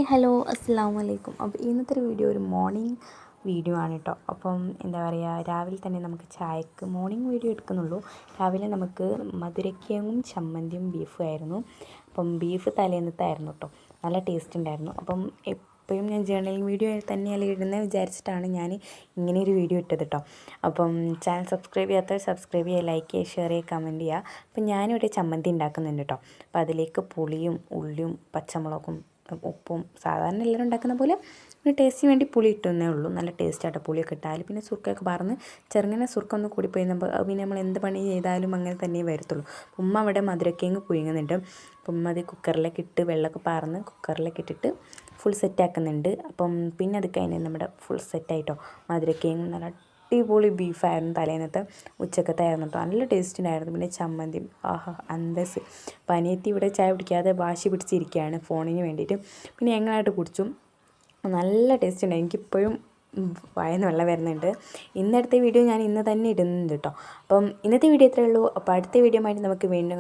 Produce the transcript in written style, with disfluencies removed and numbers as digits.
Hello അസ്സലാമു അലൈക്കും. അപ്പോൾ ഇന്നത്തെ ഒരു വീഡിയോ ഒരു മോർണിംഗ് വീഡിയോ ആണ് കേട്ടോ. അപ്പം എന്താ പറയുക, രാവിലെ തന്നെ നമുക്ക് ചായക്ക് മോർണിംഗ് വീഡിയോ എടുക്കുന്നുള്ളൂ. രാവിലെ നമുക്ക് മധുരക്കിഴങ്ങും ചമ്മന്തിയും ബീഫും ആയിരുന്നു. അപ്പം ബീഫ് തലേന്നത്തായിരുന്നു കേട്ടോ, നല്ല ടേസ്റ്റ് ഉണ്ടായിരുന്നു. അപ്പം എപ്പോഴും ഞാൻ ജേർണലിംഗ് വീഡിയോ തന്നെയല്ല ഇടുന്നത് വിചാരിച്ചിട്ടാണ് ഞാൻ ഇങ്ങനെ ഒരു വീഡിയോ ഇട്ടത് കേട്ടോ. അപ്പം ചാനൽ സബ്സ്ക്രൈബ് ചെയ്യാത്തവർ സബ്സ്ക്രൈബ് ചെയ്യുക, ലൈക്ക് ചെയ്യുക, ഷെയർ ചെയ്യുക, കമൻറ്റ് ചെയ്യുക. അപ്പം ഞാനിവിടെ ചമ്മന്തി ഉണ്ടാക്കുന്നുണ്ട് കേട്ടോ. അപ്പോൾ അതിലേക്ക് പുളിയും ഉള്ളിയും പച്ചമുളകും ഉപ്പും സാധാരണ എല്ലാവരും ഉണ്ടാക്കുന്ന പോലെ ഒരു ടേസ്റ്റിന് വേണ്ടി പുളി ഇട്ടുന്നേ ഉള്ളൂ. നല്ല ടേസ്റ്റായിട്ട് പുളിയൊക്കെ ഇട്ടാൽ പിന്നെ സുർക്കയൊക്കെ പറഞ്ഞ് ചെറുങ്ങനെ സുർക്ക ഒന്ന് കൂടിപ്പോയി പിന്നെ നമ്മൾ എന്ത് പണി ചെയ്താലും അങ്ങനെ തന്നെ വരത്തുള്ളൂ. ഉമ്മ അവിടെ മധുരക്കിഴങ്ങ് പുഴുങ്ങുന്നുണ്ട്. അപ്പം ഉമ്മ അത് കുക്കറിലേക്ക് ഇട്ട് വെള്ളമൊക്കെ പാർന്ന് കുക്കറിലേക്ക് ഇട്ടിട്ട് ഫുൾ സെറ്റാക്കുന്നുണ്ട്. അപ്പം പിന്നെ അത് കഴിഞ്ഞ് നമ്മുടെ ഫുൾ സെറ്റായിട്ടോ. മധുരക്കിഴങ്ങ് നല്ല അടിപൊളി ബീഫായിരുന്നു തലേന്നത്തെ, ഉച്ചക്കത്തായിരുന്നു കേട്ടോ. നല്ല ടേസ്റ്റ് ഉണ്ടായിരുന്നു. പിന്നെ ചമ്മന്തിയും ആഹാ അന്തസ്. പനിയെത്തി ഇവിടെ ചായ കുടിക്കാതെ വാശി പിടിച്ചിരിക്കുകയാണ് ഫോണിന് വേണ്ടിയിട്ട്. പിന്നെ ഞങ്ങളായിട്ട് കുടിച്ചു. നല്ല ടേസ്റ്റ് ഉണ്ട്. എനിക്കിപ്പോഴും വായന്ന് വെള്ളം വരുന്നുണ്ട്. ഇന്നടുത്ത വീഡിയോ ഞാൻ ഇന്ന് തന്നെ ഇടുന്നുണ്ട് കേട്ടോ. അപ്പം ഇന്നത്തെ വീഡിയോ ഇത്രയേ ഉള്ളൂ. അപ്പോൾ അടുത്ത വീഡിയോ ആയിട്ട് നമുക്ക് വീണ്ടും